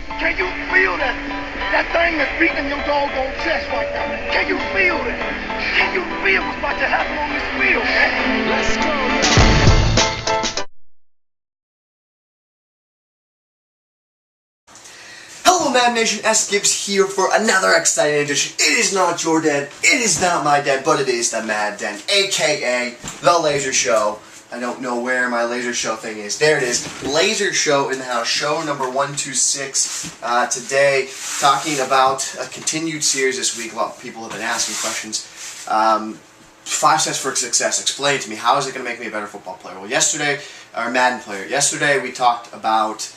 Can you feel that? That thing that's beating in your doggone chest right now. Can you feel it? Can you feel what's about to happen on this field, man? Let's go. Hello Mad Nation, Sgibs here for another exciting edition. It is not your den, it is not my den, but it is the Mad Den, aka The Laser Show. I don't know where my laser show thing is. There it is. Laser Show in the house. Show number 126. Today, talking about a continued series this week. A lot of people have been asking questions. 5 steps for success. Explain to me, how is it going to make me a better football player? Well, yesterday, or Madden player. Yesterday we talked about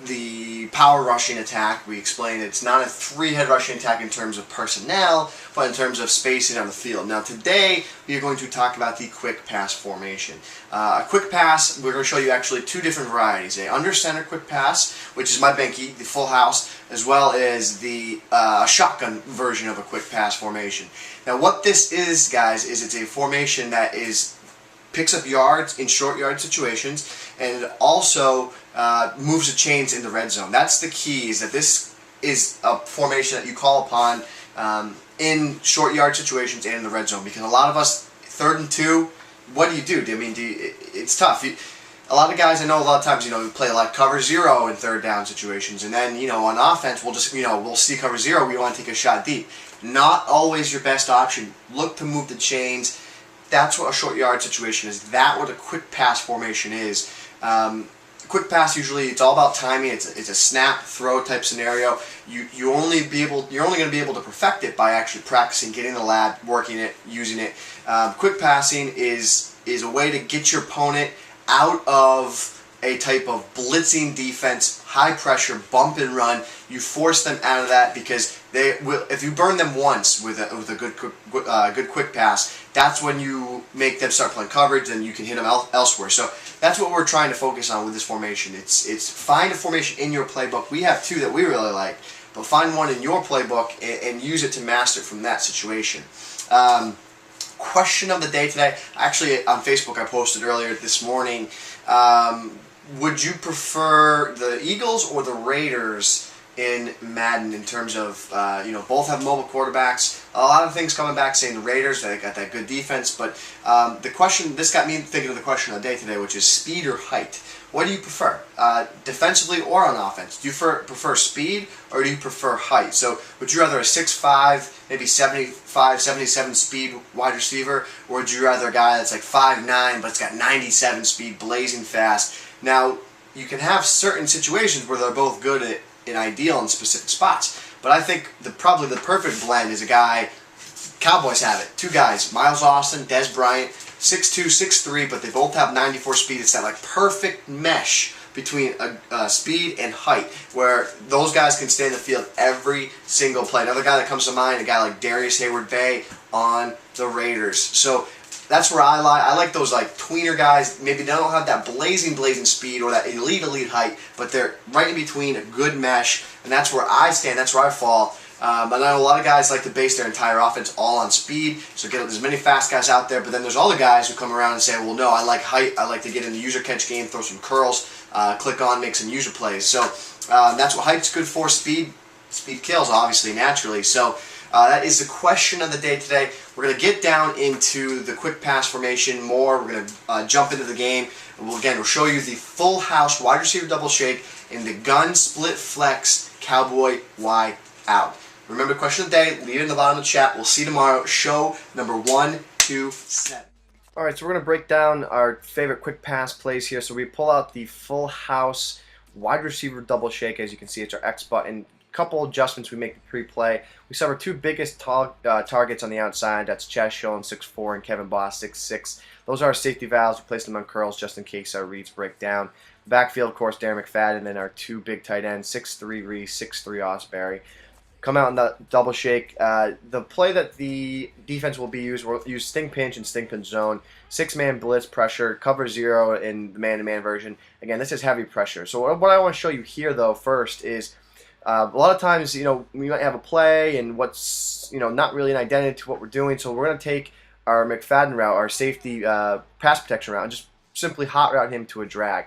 the power rushing attack. We explained it's not a 3-head rushing attack in terms of personnel, but in terms of spacing on the field. Now today we are going to talk about the quick pass formation. A quick pass, we're going to show you actually 2 different varieties. A under center quick pass, which is my Benke, the full house, as well as the shotgun version of a quick pass formation. Now what this is, guys, is it's a formation that picks up yards in short yard situations, and it also moves the chains in the red zone. That's the key, is that this is a formation that you call upon in short yard situations and in the red zone, because a lot of us, 3rd and 2, what do you do? It's tough. A lot of guys, I know a lot of times, we play like cover 0 in 3rd down situations, and then, on offense, we'll just, we'll see cover 0, we want to take a shot deep. Not always your best option. Look to move the chains. That's what a short yard situation is. That's what a quick pass formation is. Quick pass, usually it's all about timing. It's a snap throw type scenario. You're only going to be able to perfect it by actually practicing, getting in the lab, working it, using it. Quick passing is a way to get your opponent out of a type of blitzing defense, high pressure, bump and run. You force them out of that, because they will. If you burn them once with a good quick pass, that's when you make them start playing coverage, and you can hit them elsewhere. So that's what we're trying to focus on with this formation. It's find a formation in your playbook. We have 2 that we really like, but find one in your playbook and use it to master from that situation. Question of the day today. Actually, on Facebook I posted earlier this morning. Would you prefer the Eagles or the Raiders in Madden in terms of, both have mobile quarterbacks? A lot of things coming back saying the Raiders, they got that good defense, but this got me thinking of the question of the day today, which is speed or height. What do you prefer, defensively or on offense? Do you prefer speed, or do you prefer height? So would you rather a 6'5", maybe 75, 77 speed wide receiver, or would you rather a guy that's like 5'9", but it's got 97 speed, blazing fast? Now, you can have certain situations where they're both good and ideal in specific spots, but I think probably the perfect blend is a guy, Cowboys have it, 2 guys, Miles Austin, Dez Bryant, 6'2", 6'3", but they both have 94 speed. It's that like perfect mesh between speed and height, where those guys can stay in the field every single play. Another guy that comes to mind, a guy like Darius Hayward-Bay on the Raiders. So that's where I like those like tweener guys. Maybe they don't have that blazing speed or that elite height, but they're right in between, a good mesh, and that's where I stand. That's where I fall. I know a lot of guys like to base their entire offense all on speed, so get as many fast guys out there, but then there's other guys who come around and say, well, no, I like height, I like to get in the user catch game, throw some curls, click on, make some user plays. So that's what height's good for. Speed kills, obviously, naturally. So that is the question of the day today. We're going to get down into the quick pass formation more. We're going to jump into the game. And we'll show you the full house wide receiver double shake in the gun split flex cowboy Y out. Remember, question of the day, leave it in the bottom of the chat. We'll see you tomorrow. Show number 127. Alright, so we're going to break down our favorite quick pass plays here. So we pull out the full house wide receiver double shake. As you can see, it's our X button. Couple adjustments we make the pre-play. We saw our 2 biggest targets on the outside. That's Chaz Schillen, 6'4", and Kevin Boss, 6'6". Those are our safety valves. We place them on curls just in case our reads break down. Backfield, of course, Darren McFadden, and then our 2 big tight ends, 6'3" Reese, 6'3" Osbury. Come out in the double shake. The play that the defense will be used, we'll use sting pinch and sting pinch zone. 6-man blitz pressure, cover 0 in the man-to-man version. Again, this is heavy pressure. So what I want to show you here, though, first is a lot of times, we might have a play and what's, not really an identity to what we're doing. So we're going to take our McFadden route, our safety pass protection route, and just simply hot route him to a drag.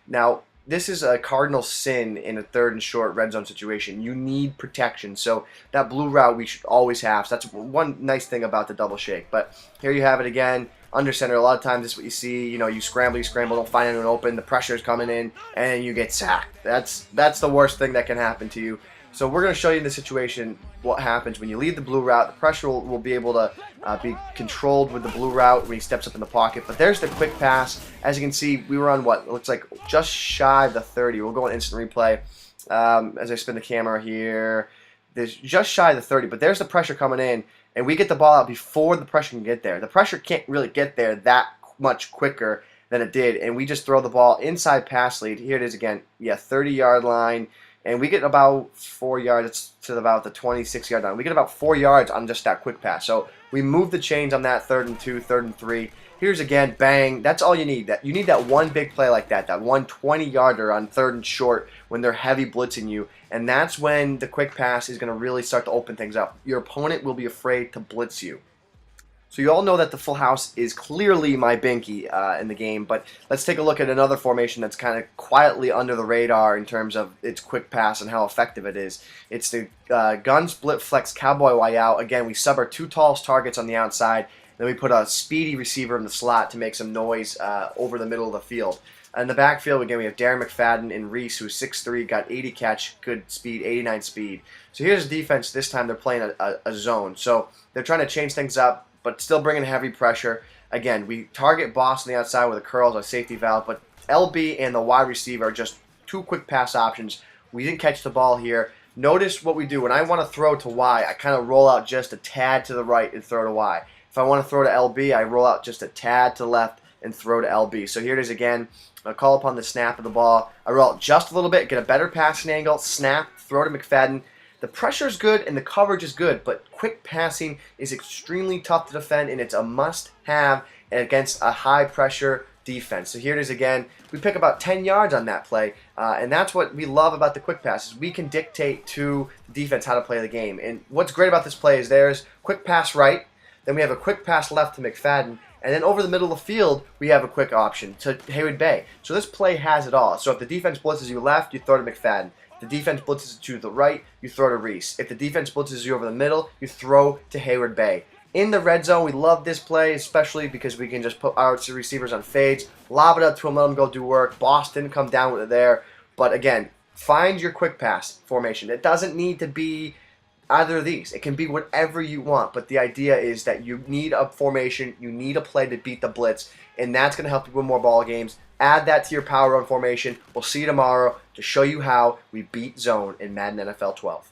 Now, this is a cardinal sin in a 3rd and short red zone situation. You need protection. So that blue route we should always have. So that's one nice thing about the double shake. But here you have it again. Under center, a lot of times this is what you see. You scramble, don't find anyone open. The pressure is coming in, and you get sacked. That's the worst thing that can happen to you. So we're going to show you in this situation what happens when you lead the blue route. The pressure will be able to be controlled with the blue route when he steps up in the pocket. But there's the quick pass. As you can see, we were on what looks like just shy of the 30. We'll go on instant replay as I spin the camera here. There's just shy of the 30, but there's the pressure coming in. And we get the ball out before the pressure can get there. The pressure can't really get there that much quicker than it did. And we just throw the ball inside pass lead. Here it is again. Yeah, 30-yard line. And we get about 4 yards to about the 26-yard line. We get about 4 yards on just that quick pass. So we move the chains on that 3rd and 2, 3rd and 3. Here's again, bang. That's all you need. You need that one big play like that. That one 20-yarder on 3rd and short when they're heavy blitzing you. And that's when the quick pass is going to really start to open things up. Your opponent will be afraid to blitz you. So you all know that the full house is clearly my binky in the game, but let's take a look at another formation that's kind of quietly under the radar in terms of its quick pass and how effective it is. It's the gun split flex cowboy Y out. Again, we sub our 2 tallest targets on the outside, then we put a speedy receiver in the slot to make some noise over the middle of the field. In the backfield, again, we have Darren McFadden and Reese, who's 6'3", got 80 catch, good speed, 89 speed. So here's the defense. This time they're playing a zone. So they're trying to change things up, but still bringing heavy pressure. Again, we target Boss on the outside with a curls, a safety valve, but LB and the wide receiver are just 2 quick pass options. We didn't catch the ball here. Notice what we do. When I want to throw to Y, I kind of roll out just a tad to the right and throw to Y. If I want to throw to LB, I roll out just a tad to the left and throw to LB. So here it is again. I call upon the snap of the ball. I roll out just a little bit, get a better passing angle, snap, throw to McFadden. The pressure is good and the coverage is good, but quick passing is extremely tough to defend, and it's a must-have against a high-pressure defense. So here it is again. We pick about 10 yards on that play, and that's what we love about the quick passes. We can dictate to the defense how to play the game. And what's great about this play is there's quick pass right, then we have a quick pass left to McFadden, and then over the middle of the field, we have a quick option to Haywood Bay. So this play has it all. So if the defense blitzes you left, you throw to McFadden. If the defense blitzes you to the right, you throw to Reese. If the defense blitzes you over the middle, you throw to Haywood Bay. In the red zone, we love this play, especially because we can just put our receivers on fades, lob it up to them, let them go do work. Boston come down with it there. But again, find your quick pass formation. It doesn't need to be either of these. It can be whatever you want, but the idea is that you need a formation, you need a play to beat the blitz, and that's going to help you win more ball games. Add that to your power run formation. We'll see you tomorrow to show you how we beat zone in Madden NFL 12.